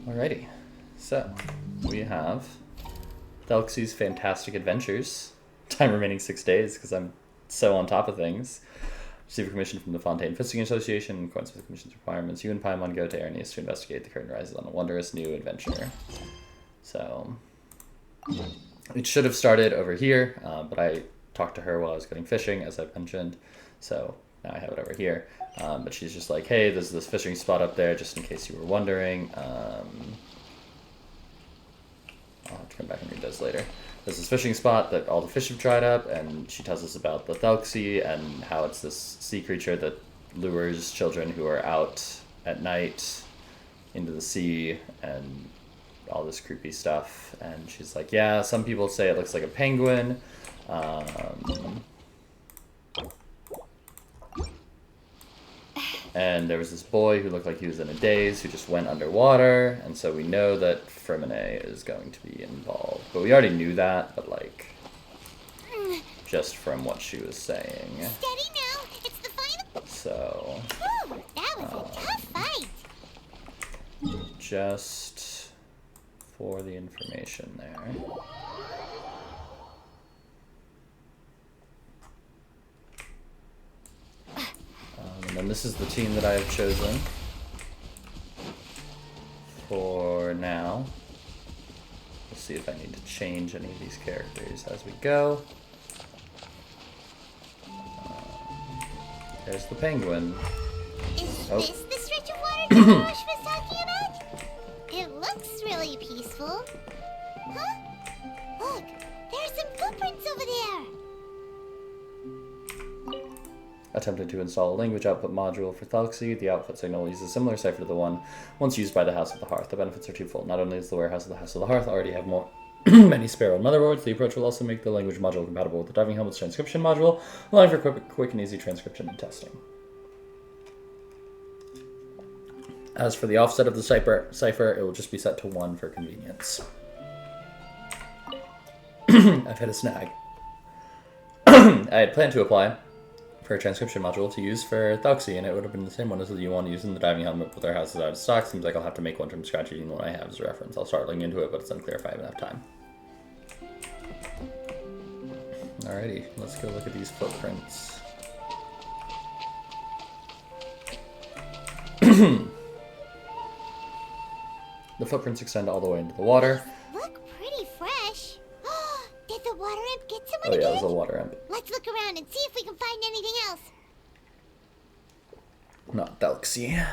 Alrighty, so we have Thelxie's Fantastic Adventures. Time remaining 6 days because I'm so on top of things. Receive a commission from the Fontaine Fisting Association. In accordance with the commission's requirements, you and Paimon go to Arnius to investigate the curtain rises on a wondrous new adventure. So it should have started over here, but I talked to her while I was going fishing, as I mentioned. So now I have it over here. But she's just like, hey, there's this fishing spot up there, just in case you were wondering. I'll have to come back and read those later. There's this fishing spot that all the fish have dried up, and she tells us about the Thelxie and how it's this sea creature that lures children who are out at night into the sea and all this creepy stuff. And she's like, yeah, some people say it looks like a penguin. And there was this boy who looked like he was in a daze who just went underwater, and so we know that Fremine is going to be involved. But we already knew that, but like, just from what she was saying. Steady now, it's the final. So, Ooh, that was a tough fight. Just for the information there. And then this is the team that I have chosen for now. We'll see if I need to change any of these characters as we go. There's the penguin. Is this the stretch of water Josh was talking about? It looks really peaceful. Huh? Look, there's some footprints over there. Attempted to install a language output module for Thelxie. The output signal uses a similar cipher to the one once used by the House of the Hearth. The benefits are twofold. Not only does the warehouse of the House of the Hearth already have more many spare motherboards, the approach will also make the language module compatible with the Diving Helmet's transcription module, allowing for quick and easy transcription and testing. As for the offset of the cipher, it will just be set to 1 for convenience. I've hit a snag. I had planned to apply for a transcription module to use for Thelxie, and it would have been the same one as the one used in the Diving Helmet, but their house is out of stock. Seems like I'll have to make one from scratch using the one I have as a reference. I'll start looking into it, but it's unclear if I have enough time. Alrighty, let's go look at these footprints. The footprints extend all the way into the water. Look pretty fresh. Did the water imp get someone Oh yeah, again? there's a water imp. Let's look around and see if we can find anything else. Not Thelxie,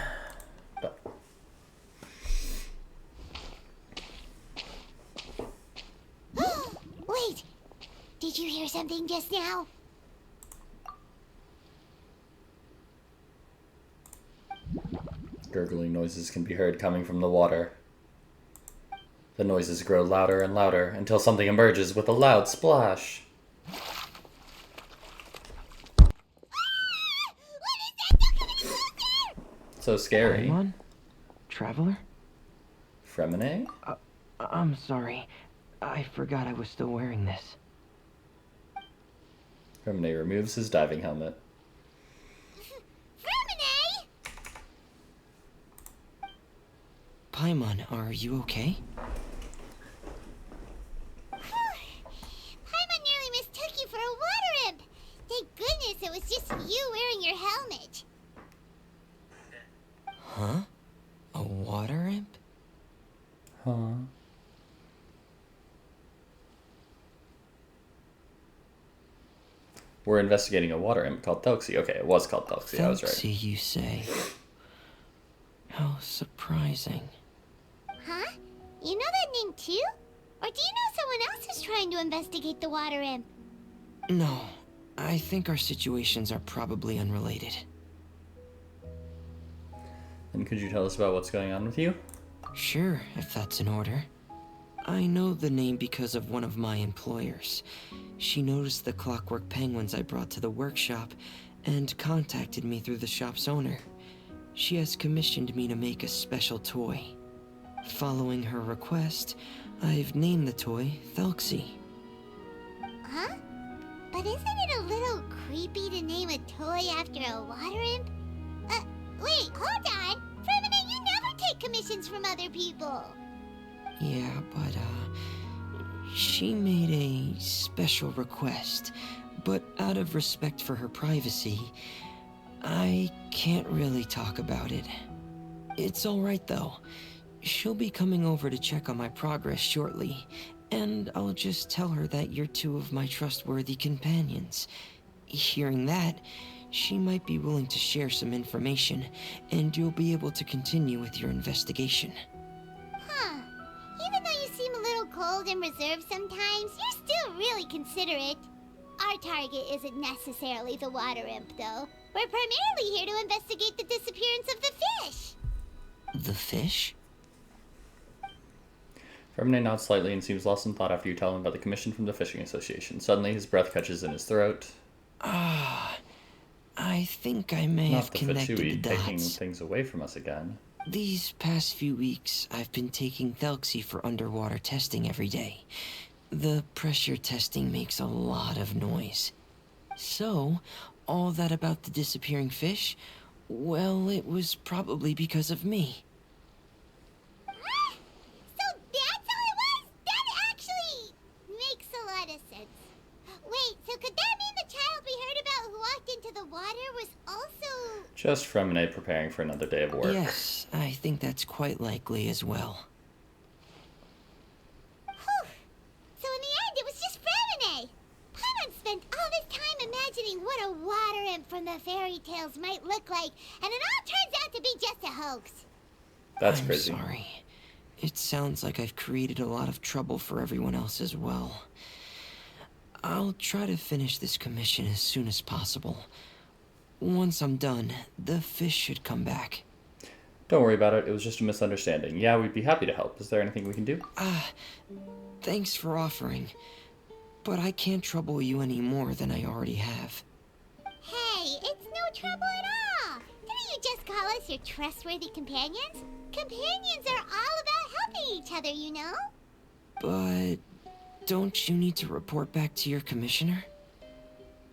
but... Wait, did you hear something just now? Gurgling noises can be heard coming from the water. The noises grow louder and louder until something emerges with a loud splash. So scary. Paimon? Traveler? Fremine? I'm sorry. I forgot I was still wearing this. Fremine removes his diving helmet. Fremine! Paimon, are you okay? Paimon nearly mistook you for a water imp. Thank goodness it was just you wearing your helmet. Huh? A water imp? Huh? We're investigating a water imp called Thelxie. Okay, it was called Thelxie, I was right. Thelxie, you say? How surprising. Huh? You know that name too? Or do you know someone else who's trying to investigate the water imp? No, I think our situations are probably unrelated. And could you tell us about what's going on with you? Sure, if that's in order. I know the name because of one of my employers. She noticed the clockwork penguins I brought to the workshop and contacted me through the shop's owner. She has commissioned me to make a special toy. Following her request, I've named the toy Thelxie. Huh? But isn't it a little creepy to name a toy after a water imp? Wait, hold on! Fremine, you never take get commissions from other people. Yeah, but, she made a special request, but out of respect for her privacy, I can't really talk about it. It's alright though. She'll be coming over to check on my progress shortly, and I'll just tell her that you're two of my trustworthy companions. Hearing that, she might be willing to share some information, and you'll be able to continue with your investigation. Huh. Even though you seem a little cold and reserved sometimes, you're still really considerate. Our target isn't necessarily the water imp, though. We're primarily here to investigate the disappearance of the fish. The fish? Fermine nods slightly and seems lost in thought after you tell him about the commission from the Fishing Association. Suddenly, his breath catches in his throat. Ah, I think I may have connected the dots. Taking things away from us again. These past few weeks, I've been taking Thelxie for underwater testing every day. The pressure testing makes a lot of noise. So, all that about the disappearing fish, well, it was probably because of me. So that's how it was? That actually makes a lot of sense. Wait, so could that mean the child we heard about who walked into the water was also... Just Fremine preparing for another day of work. Yes, I think that's quite likely as well. Whew. So in the end, it was just Fremine. Paimon spent all this time imagining what a water imp from the fairy tales might look like, and it all turns out to be just a hoax. That's I'm crazy. Sorry. It sounds like I've created a lot of trouble for everyone else as well. I'll try to finish this commission as soon as possible. Once I'm done, the fish should come back. Don't worry about it. It was just a misunderstanding. Yeah, we'd be happy to help. Is there anything we can do? Thanks for offering. But I can't trouble you any more than I already have. Hey, it's no trouble at all. Didn't you just call us your trustworthy companions? Companions are all about helping each other, you know? But don't you need to report back to your commissioner?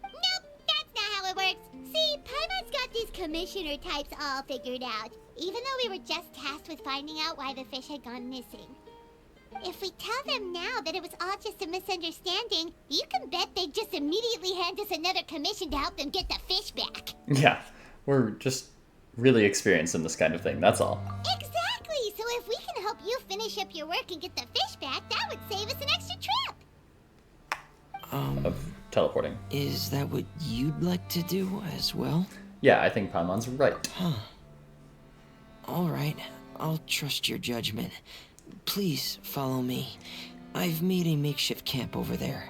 Nope, that's not how it works. See, Paimon's got these commissioner types all figured out, even though we were just tasked with finding out why the fish had gone missing. If we tell them now that it was all just a misunderstanding, you can bet they'd just immediately hand us another commission to help them get the fish back. Yeah, we're just really experienced in this kind of thing, that's all. Exactly! So if we can help you finish up your work and get the fish back, that would save us an extra trip! Of teleporting. Is that what you'd like to do as well? Yeah, I think Paimon's right. Huh. Alright, I'll trust your judgment. Please follow me. I've made a makeshift camp over there.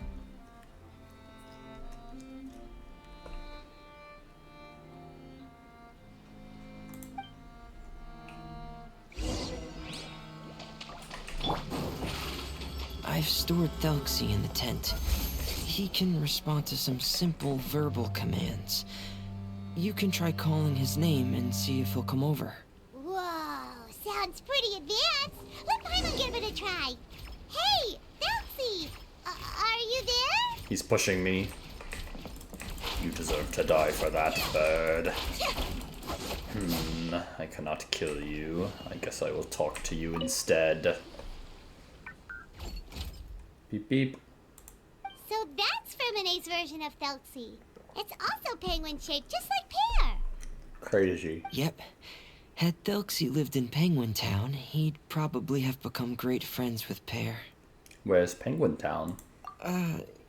I've stored Thelxie in the tent. He can respond to some simple verbal commands. You can try calling his name and see if he'll come over. Whoa, sounds pretty advanced. Let Paimon give it a try. Hey, Thelxie, are you there? He's pushing me. You deserve to die for that, bird. I cannot kill you. I guess I will talk to you instead. Beep beep. So that's Fermine's version of Thelxie. It's also penguin-shaped, just like Pear. Crazy. Yep. Had Thelxie lived in Penguin Town, he'd probably have become great friends with Pear. Where's Penguin Town?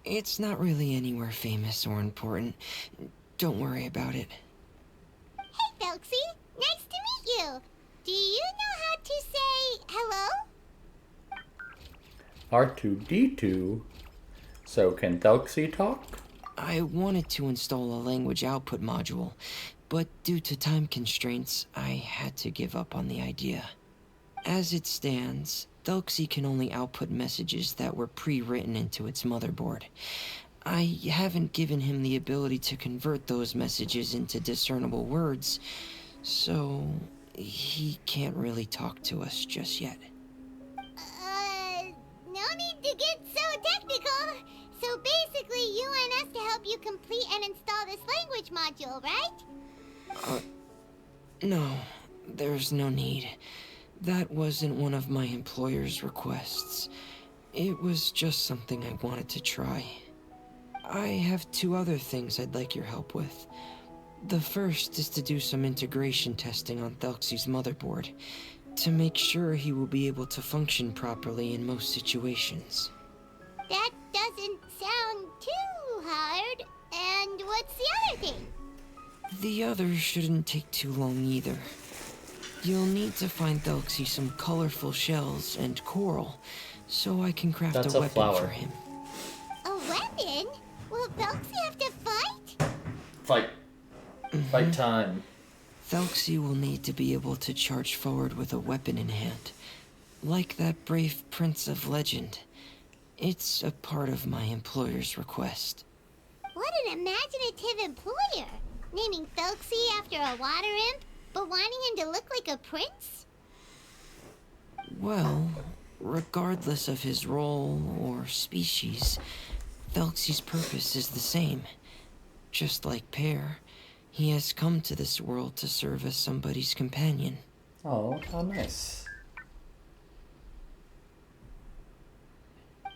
It's not really anywhere famous or important. Don't worry about it. Hey, Thelxie. Nice to meet you. Do you know how to say hello? R2-D2. So can Thelxie talk? I wanted to install a language output module, but due to time constraints, I had to give up on the idea. As it stands, Thelxie can only output messages that were pre-written into its motherboard. I haven't given him the ability to convert those messages into discernible words, so he can't really talk to us just yet. No need to get so technical. So basically, you want us to help you complete and install this language module, right? No, there's no need. That wasn't one of my employer's requests. It was just something I wanted to try. I have 2 other things I'd like your help with. The first is to do some integration testing on Thelxie's motherboard, to make sure he will be able to function properly in most situations. That doesn't sound too hard. And what's the other thing? The other shouldn't take too long either. You'll need to find Thelxie some colorful shells and coral, so I can craft That's a a weapon flower. for him. A weapon? Will Thelxie have to fight? Fight. Fight time. Thelxie will need to be able to charge forward with a weapon in hand, like that brave prince of legend. It's a part of my employer's request. What an imaginative employer! Naming Thelxie after a water imp, but wanting him to look like a prince? Well, regardless of his role or species, Thelxie's purpose is the same. Just like Pear, he has come to this world to serve as somebody's companion. Oh, how nice.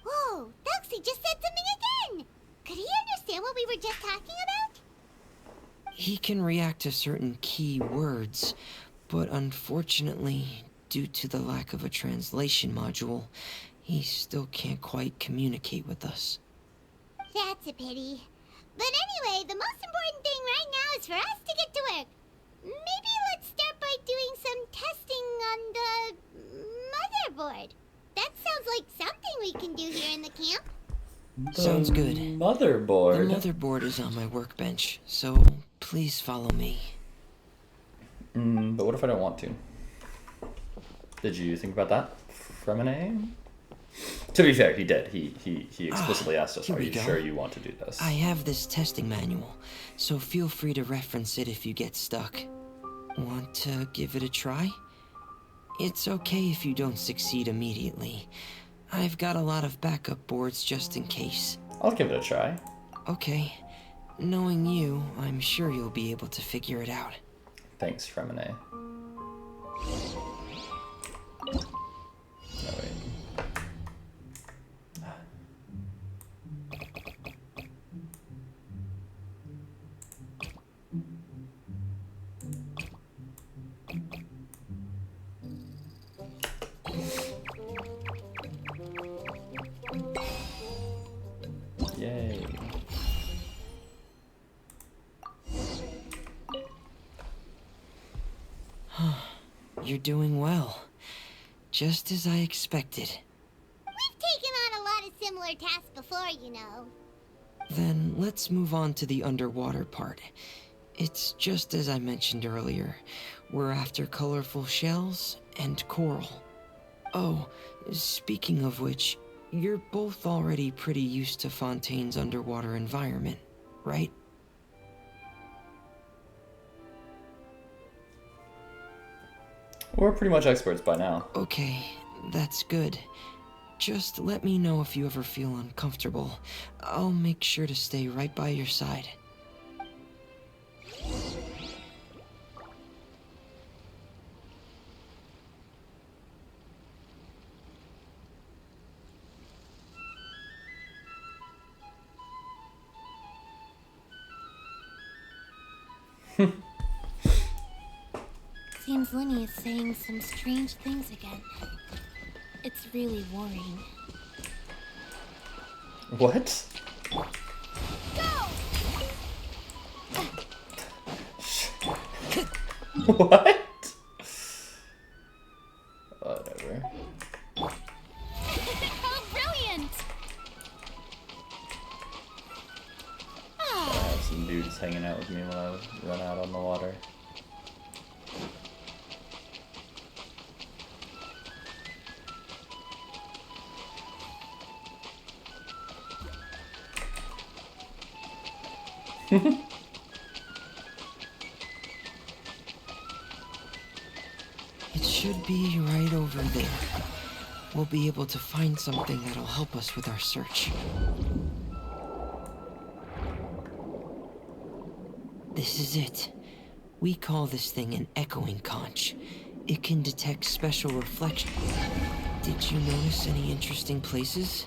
Whoa, Thelxie just said something again! Could he understand what we were just talking about? He can react to certain key words, but unfortunately, due to the lack of a translation module, he still can't quite communicate with us. That's a pity. But anyway, the most important thing right now is for us to get to work. Maybe let's start by doing some testing on the motherboard. That sounds like something we can do here in the camp. Sounds good. Motherboard. The motherboard is on my workbench, so please follow me. But what if I don't want to? Did you think about that, Fremine? To be fair, he did. He explicitly asked us, here are we you go. sure you want to do this? I have this testing manual, so feel free to reference it if you get stuck. Want to give it a try? It's okay if you don't succeed immediately. I've got a lot of backup boards just in case. I'll give it a try. Okay. Knowing you, I'm sure you'll be able to figure it out. Thanks, Fremine. No, wait. Yay. You're doing well. Just as I expected. We've taken on a lot of similar tasks before, you know. Then let's move on to the underwater part. It's just as I mentioned earlier. We're after colorful shells and coral. Oh, speaking of which, you're both already pretty used to Fontaine's underwater environment, right? We're pretty much experts by now. Okay, that's good. Just let me know if you ever feel uncomfortable. I'll make sure to stay right by your side. Seems Linny is saying some strange things again. It's really worrying. What? What? Whatever. How brilliant! I have some dudes hanging out with me when I run out on the water. It should be right over there. We'll be able to find something that'll help us with our search. This is it. We call this thing an echoing conch. It can detect special reflections. Did you notice any interesting places?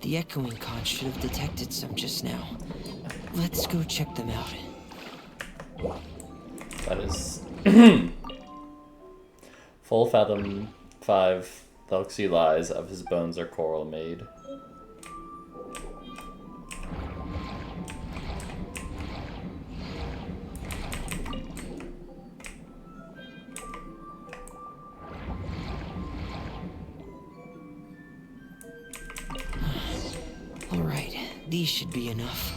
The echoing conch should have detected some just now. Let's go check them out. That is full fathom 5 Thelxie lies, of his bones are coral made. Alright, these should be enough.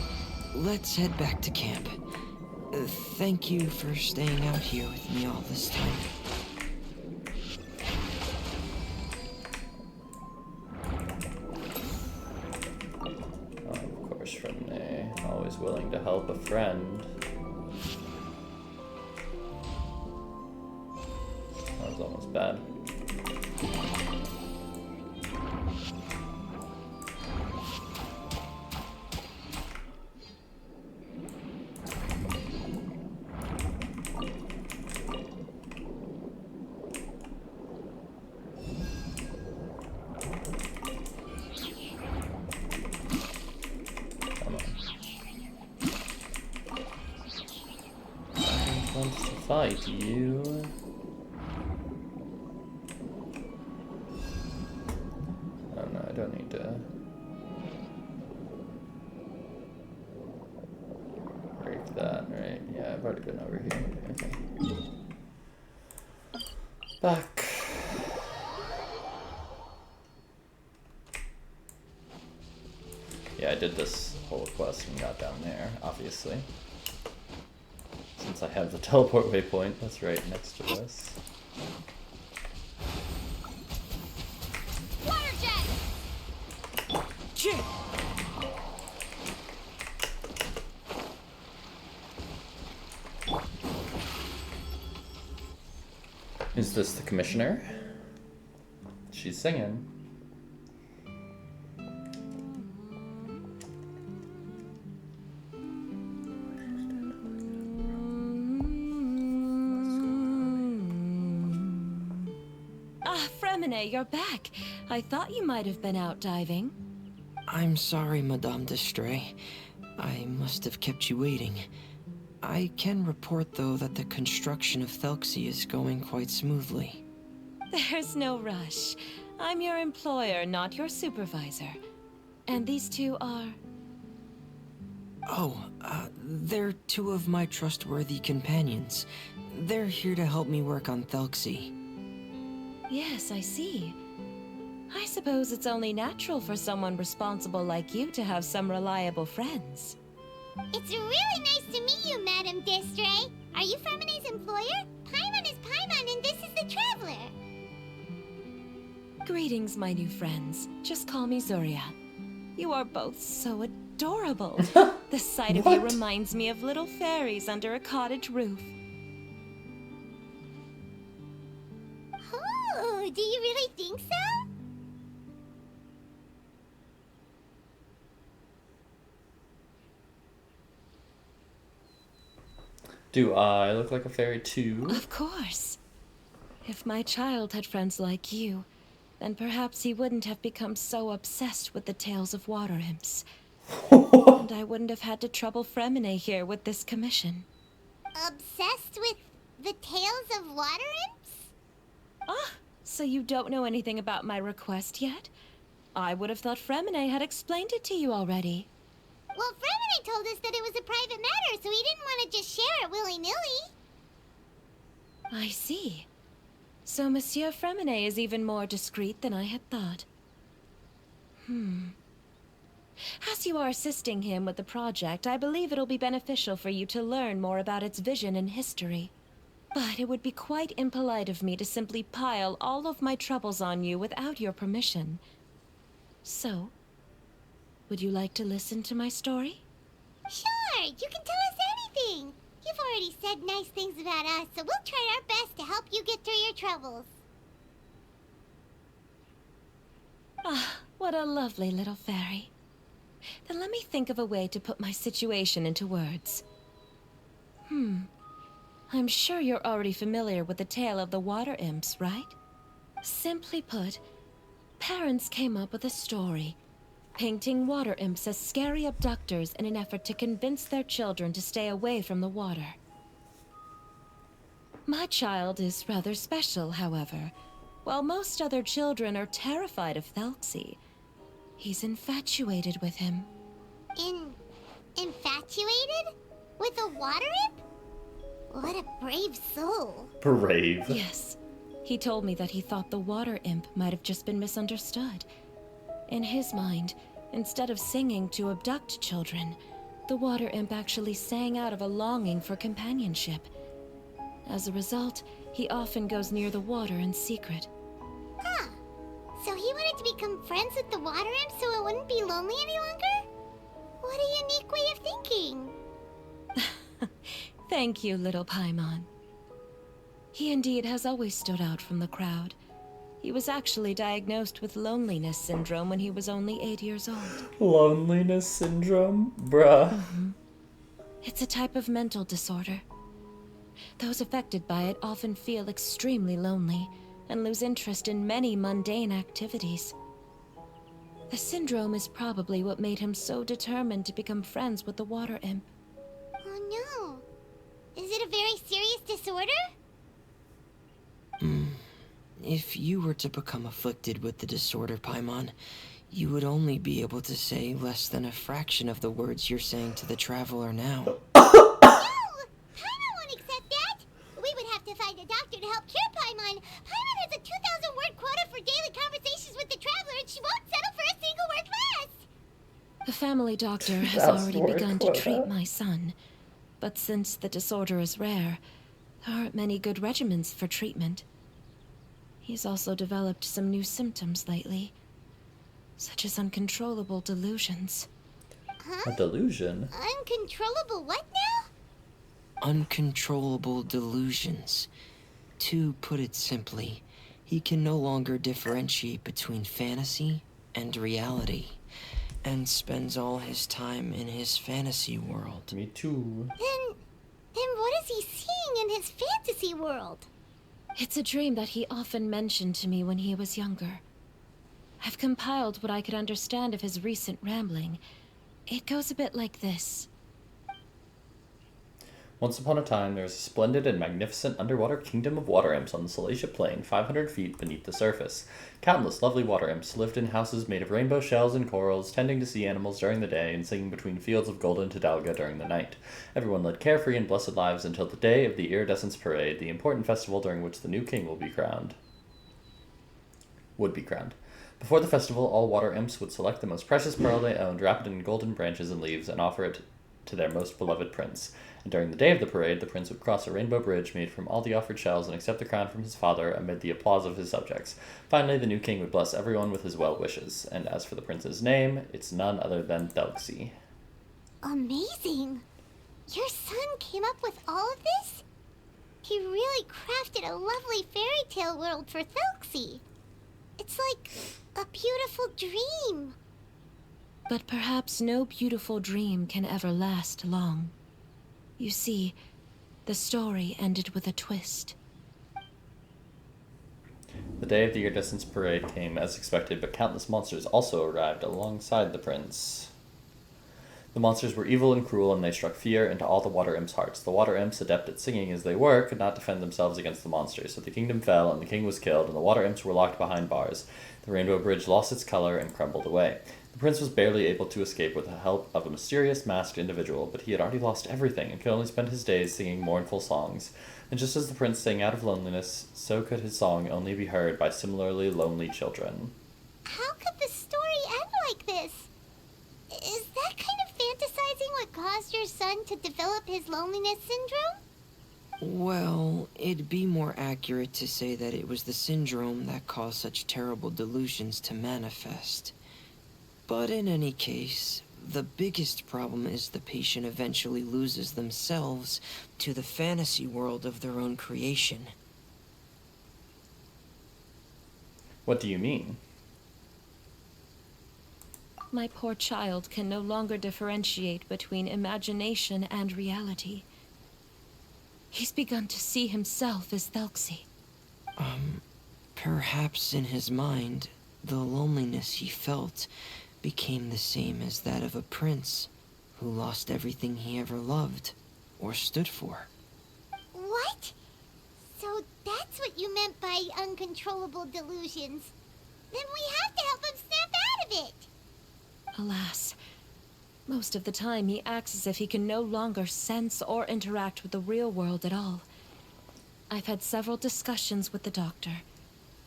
Let's head back to camp. Thank you for staying out here with me all this time. Of course, Renee, always willing to help a friend. That was almost bad. Wants to fight you. Oh no, I don't need to break that, right? Yeah, I've already been over here. Okay. Back. Yeah, I did this whole quest and got down there, obviously. Since I have the teleport waypoint, that's right next to this. Water jet! Shit! Is this the commissioner? She's singing. You're back. I thought you might have been out diving. I'm sorry, Madame d'Estray. I must have kept you waiting. I can report, though, that the construction of Thelxie is going quite smoothly. There's no rush. I'm your employer, not your supervisor. And these two are... Oh, they're two of my trustworthy companions. They're here to help me work on Thelxie. Yes, I see. I suppose it's only natural for someone responsible like you to have some reliable friends. It's really nice to meet you, Madame d'Estray. Are you Fremine's employer? Paimon is Paimon, and this is the Traveler. Greetings, my new friends. Just call me Zuria. You are both so adorable. The sight of you reminds me of little fairies under a cottage roof. Oh, do you really think so? Do I look like a fairy too? Of course. If my child had friends like you, then perhaps he wouldn't have become so obsessed with the tales of water imps. And I wouldn't have had to trouble Fremine here with this commission. Obsessed with the tales of water imps? Ah, so you don't know anything about my request yet? I would have thought Fremine had explained it to you already. Well, Fremine told us that it was a private matter, so he didn't want to just share it willy-nilly. I see. So Monsieur Fremine is even more discreet than I had thought. As you are assisting him with the project, I believe it'll be beneficial for you to learn more about its vision and history. But it would be quite impolite of me to simply pile all of my troubles on you without your permission. So, would you like to listen to my story? Sure, you can tell us anything. You've already said nice things about us, so we'll try our best to help you get through your troubles. Ah, what a lovely little fairy. Then let me think of a way to put my situation into words. I'm sure you're already familiar with the tale of the water imps, right? Simply put, parents came up with a story, painting water imps as scary abductors in an effort to convince their children to stay away from the water. My child is rather special, however. While most other children are terrified of Thelxie, he's infatuated with him. Infatuated? With a water imp? What a brave soul. Brave. Yes. He told me that he thought the water imp might have just been misunderstood. In his mind, instead of singing to abduct children, the water imp actually sang out of a longing for companionship. As a result, he often goes near the water in secret. Huh. So he wanted to become friends with the water imp so it wouldn't be lonely any longer? What a unique way of thinking. Thank you, little Paimon. He indeed has always stood out from the crowd. He was actually diagnosed with loneliness syndrome when he was only 8 years old. Loneliness syndrome? Bruh. It's a type of mental disorder. Those affected by it often feel extremely lonely and lose interest in many mundane activities. The syndrome is probably what made him so determined to become friends with the water imp. Oh no. Is it a very serious disorder? If you were to become afflicted with the disorder, Paimon, you would only be able to say less than a fraction of the words you're saying to the traveler now. No! Paimon won't accept that! We would have to find a doctor to help cure Paimon. Paimon has a 2,000-word quota for daily conversations with the traveler, and she won't settle for a single word less! The family doctor has 2,000 already word begun quota. to treat my son. But since the disorder is rare, there aren't many good regimens for treatment. He's also developed some new symptoms lately, such as uncontrollable delusions. A delusion? Uncontrollable what now? Uncontrollable delusions. To put it simply, he can no longer differentiate between fantasy and reality, and spends all his time in his fantasy world. Me too. Then what is he seeing in his fantasy world? It's a dream that he often mentioned to me when he was younger. I've compiled what I could understand of his recent rambling. It goes a bit like this. Once upon a time, there was a splendid and magnificent underwater kingdom of water imps on the Salacia Plain, 500 feet beneath the surface. Countless lovely water imps lived in houses made of rainbow shells and corals, tending to sea animals during the day and singing between fields of golden Tadalga during the night. Everyone led carefree and blessed lives until the day of the Iridescence Parade, the important festival during which the new king would be crowned. Before the festival, all water imps would select the most precious pearl they owned, wrap it in golden branches and leaves, and offer it to their most beloved prince. And during the day of the parade, the prince would cross a rainbow bridge made from all the offered shells and accept the crown from his father amid the applause of his subjects. Finally, the new king would bless everyone with his well wishes. And as for the prince's name, it's none other than Thelxie. Amazing! Your son came up with all of this? He really crafted a lovely fairy tale world for Thelxie. It's like a beautiful dream. But perhaps no beautiful dream can ever last long. You see, the story ended with a twist. The day of the Iridescence Parade came as expected, but countless monsters also arrived alongside the prince. The monsters were evil and cruel, and they struck fear into all the water imps' hearts. The water imps, adept at singing as they were, could not defend themselves against the monsters, so the kingdom fell, and the king was killed, and the water imps were locked behind bars. The rainbow bridge lost its color and crumbled away. The prince was barely able to escape with the help of a mysterious masked individual, but he had already lost everything and could only spend his days singing mournful songs. And just as the prince sang out of loneliness, so could his song only be heard by similarly lonely children. How could the story end like this? Is that kind of fantasizing what caused your son to develop his loneliness syndrome? Well, it'd be more accurate to say that it was the syndrome that caused such terrible delusions to manifest. But in any case, the biggest problem is the patient eventually loses themselves to the fantasy world of their own creation. What do you mean? My poor child can no longer differentiate between imagination and reality. He's begun to see himself as Thelxie. Perhaps in his mind, the loneliness he felt became the same as that of a prince who lost everything he ever loved or stood for. What? So that's what you meant by uncontrollable delusions. Then we have to help him snap out of it. Alas, most of the time he acts as if he can no longer sense or interact with the real world at all. I've had several discussions with the doctor,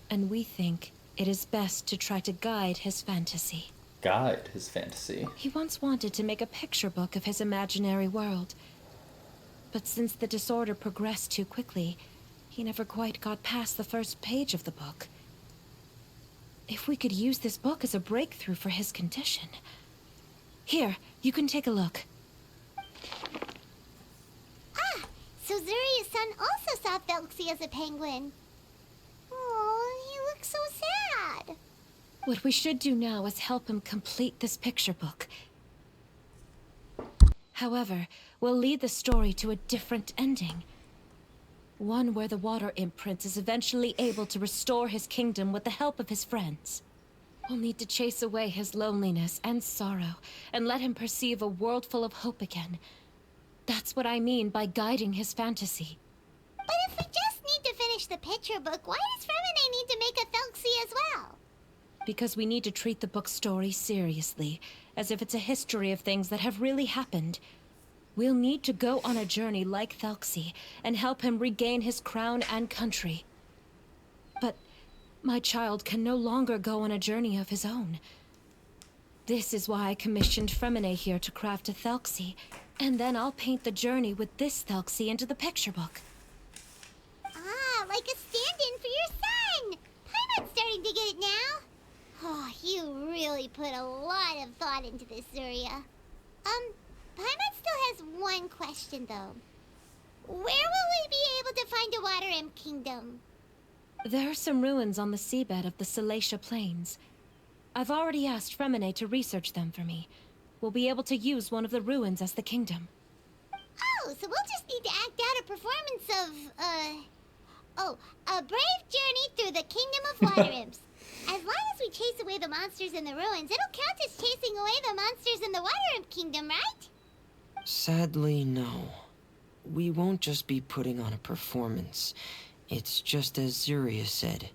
and we think it is best to try to guide his fantasy. Guide his fantasy. He once wanted to make a picture book of his imaginary world. But since the disorder progressed too quickly, he never quite got past the first page of the book. If we could use this book as a breakthrough for his condition... Here, you can take a look. Ah, so Zuria's son also saw Thelxie as a penguin. Oh, he looks so sad. What we should do now is help him complete this picture book. However, we'll lead the story to a different ending. One where the Water Imp Prince is eventually able to restore his kingdom with the help of his friends. We'll need to chase away his loneliness and sorrow, and let him perceive a world full of hope again. That's what I mean by guiding his fantasy. But if we just need to finish the picture book, why does Fremine need to make a Thelxie as well? Because we need to treat the book's story seriously, as if it's a history of things that have really happened. We'll need to go on a journey like Thelxie, and help him regain his crown and country. But my child can no longer go on a journey of his own. This is why I commissioned Fremine here to craft a Thelxie, and then I'll paint the journey with this Thelxie into the picture book. Ah, like a stand-in for your son! Paimon's starting to get it now. Oh, you really put a lot of thought into this, Zuria. Paimon still has one question, though. Where will we be able to find a Water Imp Kingdom? There are some ruins on the seabed of the Salacia Plains. I've already asked Fremine to research them for me. We'll be able to use one of the ruins as the kingdom. Oh, so we'll just need to act out a performance of, a brave journey through the Kingdom of Water Imps. As long as we chase away the monsters in the ruins, it'll count as chasing away the monsters in the Water Imp Kingdom, right? Sadly, no. We won't just be putting on a performance. It's just as Zuria said.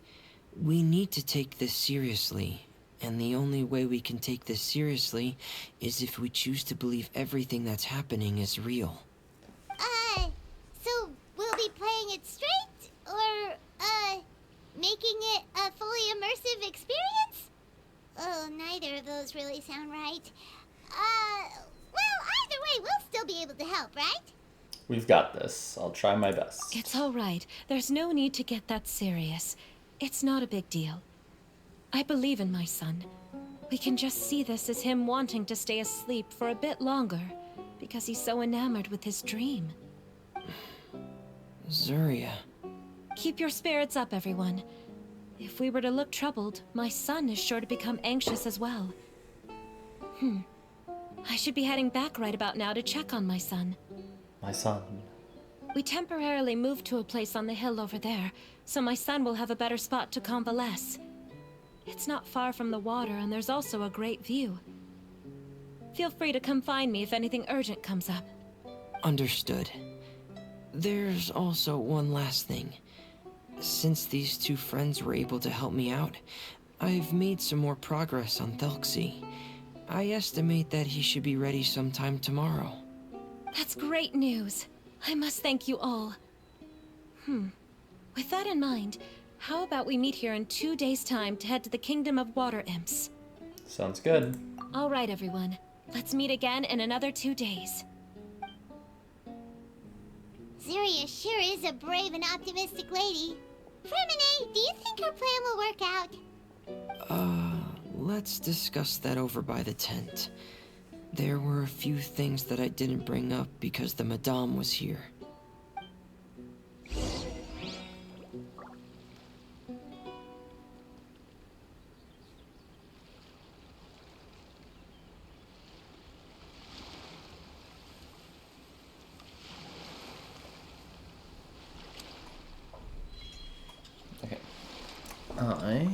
We need to take this seriously. And the only way we can take this seriously is if we choose to believe everything that's happening is real. So we'll be playing it straight? Or, making it a fully immersive experience? Oh, neither of those really sound right. Well, either way, we'll still be able to help, right? We've got this. I'll try my best. It's all right. There's no need to get that serious. It's not a big deal. I believe in my son. We can just see this as him wanting to stay asleep for a bit longer, because he's so enamored with his dream. Zuria. Keep your spirits up, everyone. If we were to look troubled, my son is sure to become anxious as well. I should be heading back right about now to check on my son. My son. We temporarily moved to a place on the hill over there, so my son will have a better spot to convalesce. It's not far from the water, and there's also a great view. Feel free to come find me if anything urgent comes up. Understood. There's also one last thing. Since these two friends were able to help me out, I've made some more progress on Thelxie. I estimate that he should be ready sometime tomorrow. That's great news. I must thank you all. With that in mind, how about we meet here in 2 days' time to head to the Kingdom of Water Imps? Sounds good. All right, everyone. Let's meet again in another 2 days. Zuria sure is a brave and optimistic lady. Fremine, do you think her plan will work out? Let's discuss that over by the tent. There were a few things that I didn't bring up because the Madame was here. I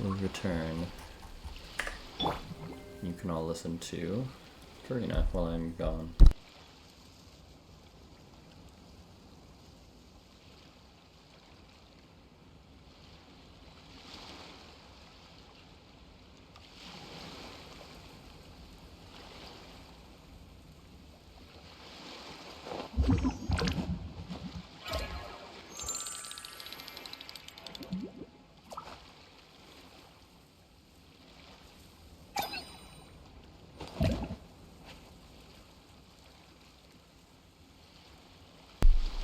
will return. You can all listen to Karina while I'm gone.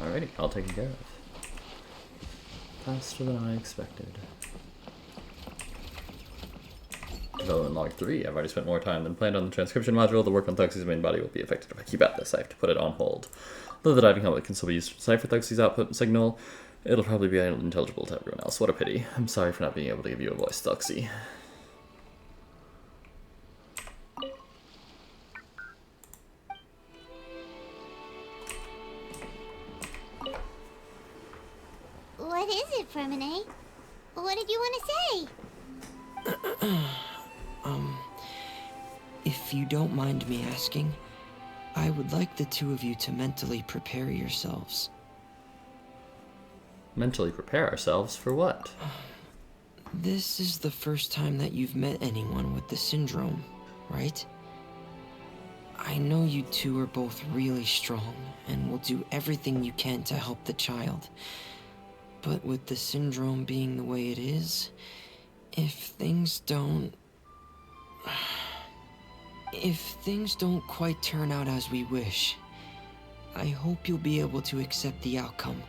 Alrighty, all taken care of. Faster than I expected. Development log 3. I've already spent more time than planned on the transcription module. The work on Thelxie's main body will be affected if I keep at this. I have to put it on hold. Though the diving helmet can still be used to decipher Thelxie's output and signal, it'll probably be unintelligible to everyone else. What a pity. I'm sorry for not being able to give you a voice, Thelxie. What is it, Fermine? What did you want to say? If you don't mind me asking, I would like the two of you to mentally prepare yourselves. Mentally prepare ourselves for what? This is the first time that you've met anyone with the syndrome, right? I know you two are both really strong and will do everything you can to help the child. But with the syndrome being the way it is, if things don't quite turn out as we wish, I hope you'll be able to accept the outcome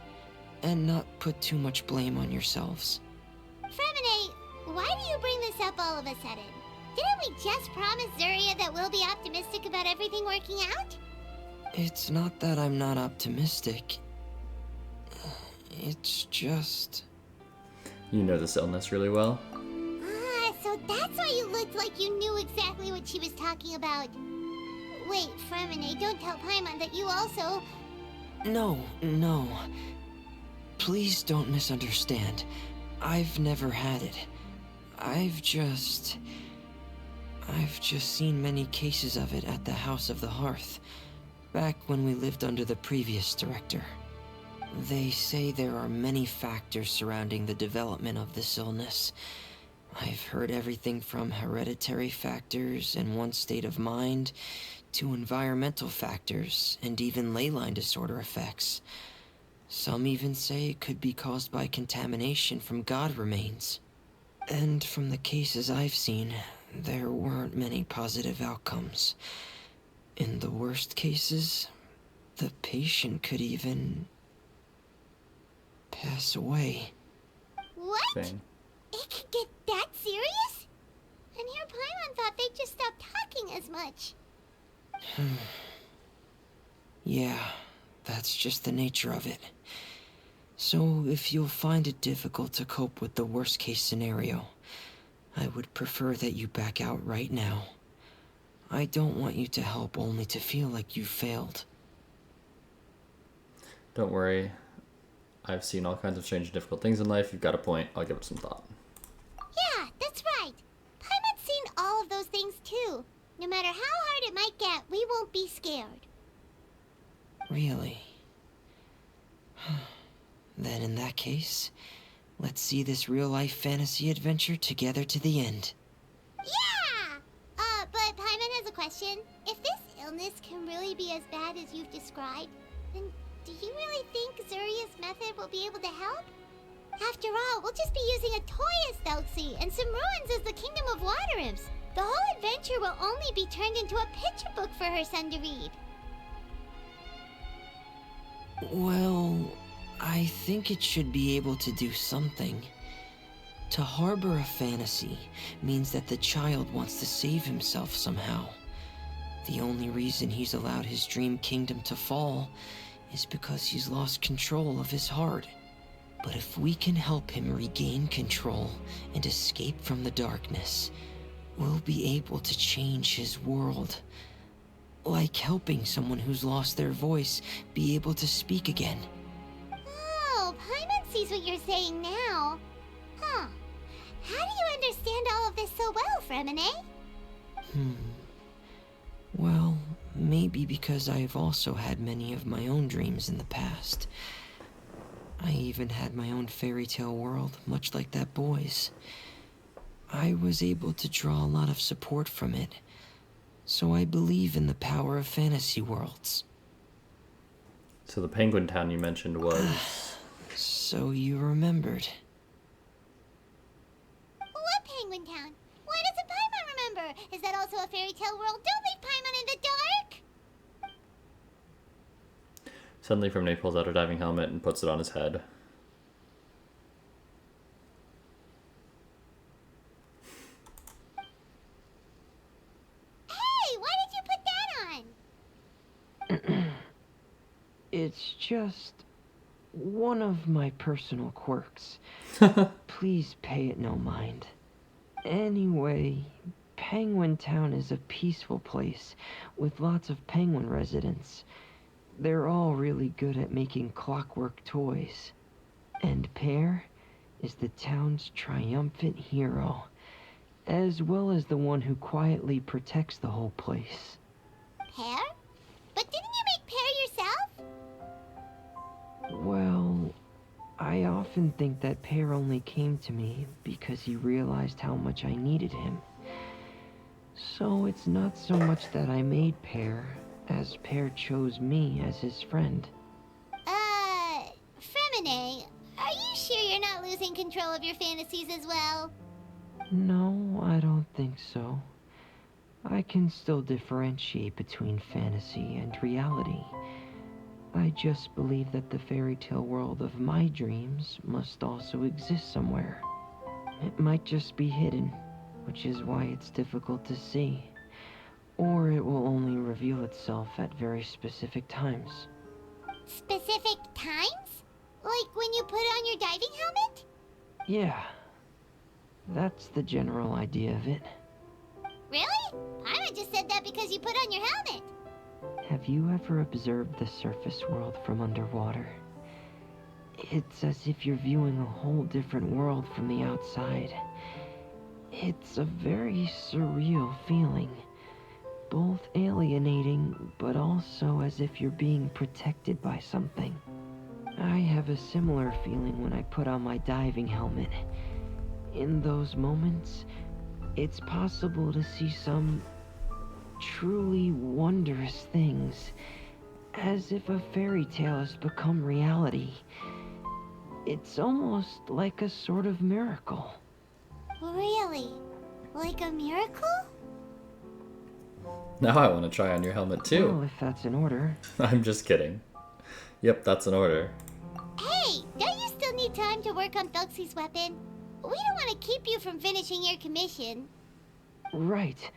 and not put too much blame on yourselves. Fermine, why do you bring this up all of a sudden? Didn't we just promise Zuria that we'll be optimistic about everything working out? It's not that I'm not optimistic. It's just... You know this illness really well. Ah, so that's why you looked like you knew exactly what she was talking about. Wait, Fermine, don't tell Paimon that you also... No. Please don't misunderstand. I've never had it. I've just seen many cases of it at the House of the Hearth, back when we lived under the previous director. They say there are many factors surrounding the development of this illness. I've heard everything from hereditary factors and one's state of mind, to environmental factors, and even ley line disorder effects. Some even say it could be caused by contamination from god remains. And from the cases I've seen, there weren't many positive outcomes. In the worst cases, the patient could even pass away. What? Thing. It could get that serious? And here Paimon thought they'd just stop talking as much. Yeah, that's just the nature of it. So if you'll find it difficult to cope with the worst case scenario, I would prefer that you back out right now. I don't want you to help only to feel like you failed. Don't worry. I've seen all kinds of strange and difficult things in life. You've got a point. I'll give it some thought. Yeah, that's right. Paimon's seen all of those things too. No matter how hard it might get, we won't be scared. Really? Then in that case, let's see this real-life fantasy adventure together to the end. Yeah! But Paimon has a question. If this illness can really be as bad as you've described, then do you really think Zuria's method will be able to help? After all, we'll just be using a toy as Thelxie and some ruins as the Kingdom of Water Imps. The whole adventure will only be turned into a picture book for her son to read. Well, I think it should be able to do something. To harbor a fantasy means that the child wants to save himself somehow. The only reason he's allowed his dream kingdom to fall is because he's lost control of his heart. But if we can help him regain control and escape from the darkness, we'll be able to change his world. Like helping someone who's lost their voice be able to speak again. Oh, Paimon sees what you're saying now. Fremine? Well, maybe because I've also had many of my own dreams in the past. I even had my own fairy tale world, much like that boy's. I was able to draw a lot of support from it, so I believe in the power of fantasy worlds. So the penguin town you mentioned was... So you remembered. What Penguin Town? Why doesn't Paimon remember? Is that also a fairy tale world? Don't leave Paimon in the dark! Suddenly Fremine pulls out a diving helmet and puts it on his head. Hey, why did you put that on? It's just one of my personal quirks. Please pay it no mind. Anyway, Penguin Town is a peaceful place with lots of penguin residents. They're all really good at making clockwork toys. And Pear is the town's triumphant hero, as well as the one who quietly protects the whole place. Pear? But didn't you make Pear yourself? Well, I often think that Pear only came to me because he realized how much I needed him. So it's not so much that I made Pear, as Pear chose me as his friend. Fremine, are you sure you're not losing control of your fantasies as well? No, I don't think so. I can still differentiate between fantasy and reality. I just believe that the fairy tale world of my dreams must also exist somewhere. It might just be hidden, which is why it's difficult to see. Or it will only reveal itself at very specific times. Specific times? Like when you put on your diving helmet? Yeah, that's the general idea of it. Really? Paimon just said that because you put on your helmet. Have you ever observed the surface world from underwater? It's as if you're viewing a whole different world from the outside. It's a very surreal feeling. Both alienating, but also as if you're being protected by something. I have a similar feeling when I put on my diving helmet. In those moments, it's possible to see some truly wondrous things, as if a fairy tale has become reality. It's almost like a sort of miracle. Really? Like a miracle? Now I want to try on your helmet too. Well, if that's in order. I'm just kidding. Yep, that's an order. Hey, don't you still need time to work on Thelxie's weapon? We don't want to keep you from finishing your commission. Right.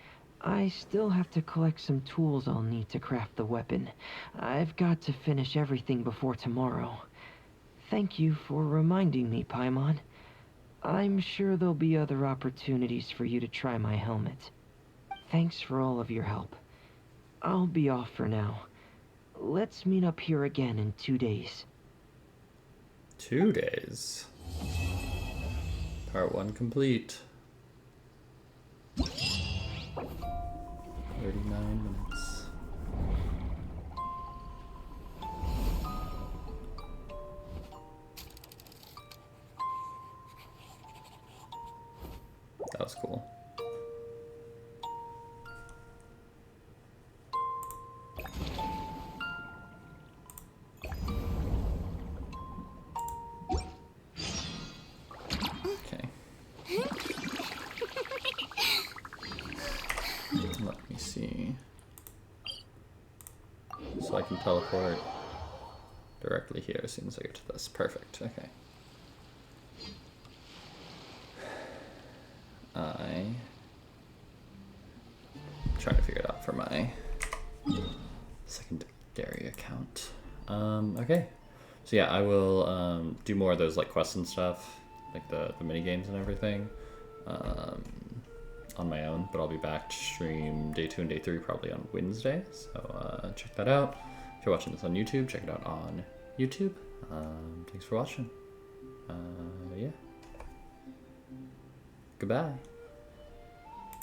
I still have to collect some tools I'll need to craft the weapon. I've got to finish everything before tomorrow. Thank you for reminding me, Paimon. I'm sure there'll be other opportunities for you to try my helmet. Thanks for all of your help. I'll be off for now. Let's meet up here again in 2 days. 2 days. Part 1 complete. 39 minutes. That was cool. Okay. Let me see. So I can teleport directly here as soon as I get to this. Perfect. Okay. I'm trying to figure it out for my secondary account. Okay. So yeah, I will do more of those like quests and stuff, like the mini games and everything, on my own. But I'll be back to stream day 2 and day 3 probably on Wednesday. So check that out. If you're watching this on YouTube, check it out on YouTube. Thanks for watching. Yeah. Goodbye.